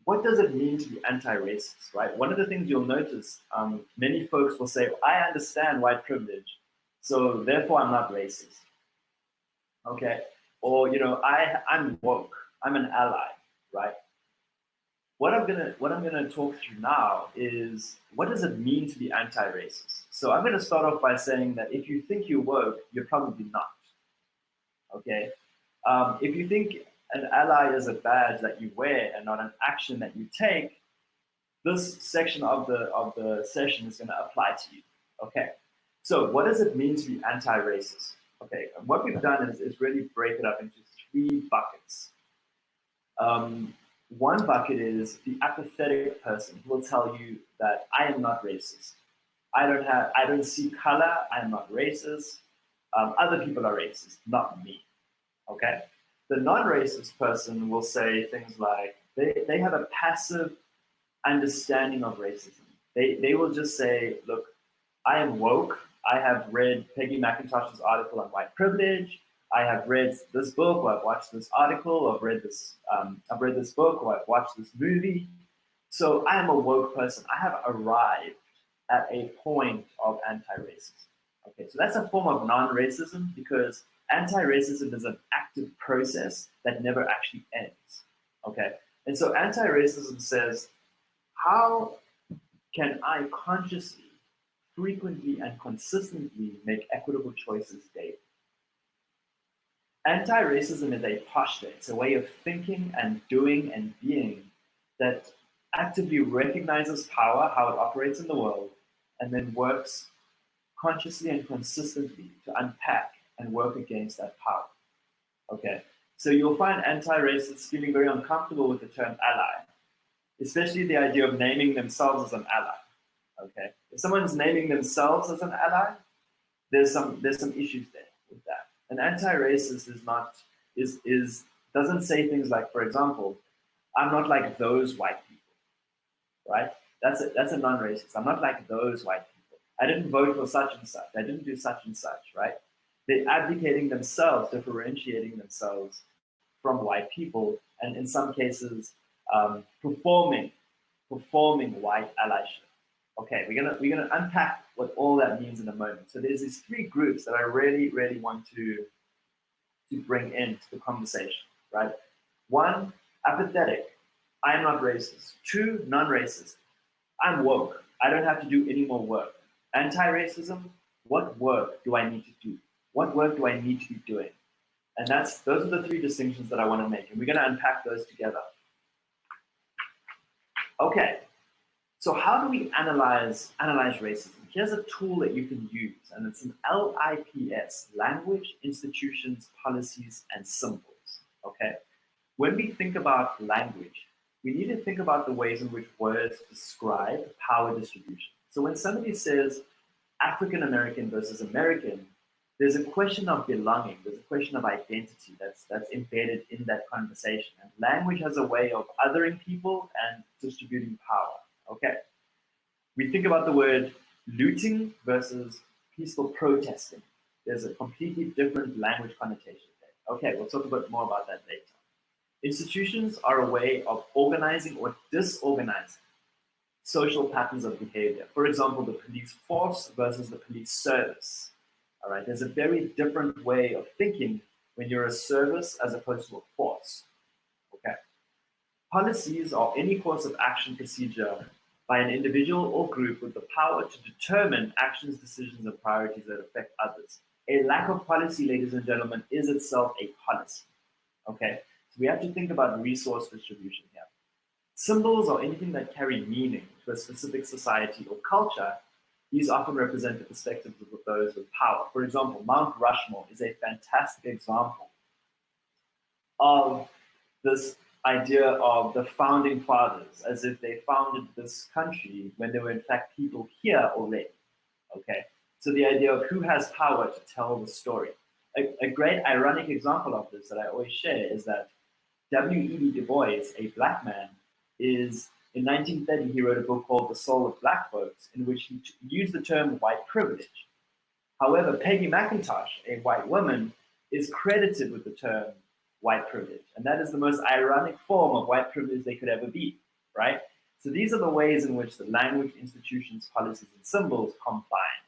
what does it mean to be anti-racist, right? One of the things you'll notice, many folks will say, I understand white privilege, so therefore I'm not racist, okay? Or, I'm woke, I'm an ally, right? What I'm gonna talk through now is what does it mean to be anti-racist? So I'm gonna start off by saying that if you think you're woke, you're probably not, okay? If you think an ally is a badge that you wear and not an action that you take, this section of the session is going to apply to you. Okay. So what does it mean to be anti-racist? Okay. And what we've done is really break it up into three buckets. One bucket is the apathetic person who will tell you that I am not racist. I don't see color. I am not racist. Other people are racist, not me. Okay. The non-racist person will say things like they have a passive understanding of racism. They will just say, look, I am woke. I have read Peggy McIntosh's article on white privilege. I have read this book, or I've watched this article, or I've read this book, or I've watched this movie. So I am a woke person. I have arrived at a point of anti-racism. Okay, so that's a form of non-racism because anti-racism is an active process that never actually ends. Okay, and so anti-racism says, how can I consciously, frequently, and consistently make equitable choices daily? Anti-racism is a posture. It's a way of thinking and doing and being that actively recognizes power, how it operates in the world, and then works consciously and consistently to unpack and work against that power. Okay, so you'll find anti-racists feeling very uncomfortable with the term ally, especially the idea of naming themselves as an ally. Okay, if someone's naming themselves as an ally, there's some issues there with that. An anti-racist doesn't say things like, for example, I'm not like those white people, right? That's a non-racist. I'm not like those white people. I didn't vote for such and such. I didn't do such and such, right? They're advocating themselves, differentiating themselves from white people, and in some cases, performing white allyship. Okay, we're gonna unpack what all that means in a moment. So there's these three groups that I really, really want to bring into the conversation, right? One, apathetic. I am not racist. Two, non-racist. I'm woke. I don't have to do any more work. Anti-racism. What work do I need to do? What work do I need to be doing? And those are the three distinctions that I want to make, and we're going to unpack those together. Okay, so how do we analyze racism? Here's a tool that you can use, and it's an LIPS, language, institutions, policies, and symbols. Okay, when we think about language, we need to think about the ways in which words describe power distribution. So when somebody says African American versus American, there's a question of belonging, there's a question of identity that's embedded in that conversation. And language has a way of othering people and distributing power. Okay. We think about the word looting versus peaceful protesting. There's a completely different language connotation there. Okay, we'll talk a bit more about that later. Institutions are a way of organizing or disorganizing social patterns of behavior. For example, the police force versus the police service. All right, there's a very different way of thinking when you're a service as opposed to a force. Okay. Policies are any course of action procedure by an individual or group with the power to determine actions, decisions, and priorities that affect others. A lack of policy, ladies and gentlemen, is itself a policy. Okay, so we have to think about resource distribution here. Symbols are anything that carry meaning to a specific society or culture. These often represent the perspectives of those with power. For example, Mount Rushmore is a fantastic example of this idea of the founding fathers, as if they founded this country when there were in fact people here already. Okay, so the idea of who has power to tell the story. A great ironic example of this that I always share is that W.E.B. Du Bois, a black man, in 1930, he wrote a book called The Soul of Black Folks, in which he used the term white privilege. However, Peggy McIntosh, a white woman, is credited with the term white privilege. And that is the most ironic form of white privilege they could ever be. these are the ways in which the language, institutions, policies, and symbols combine.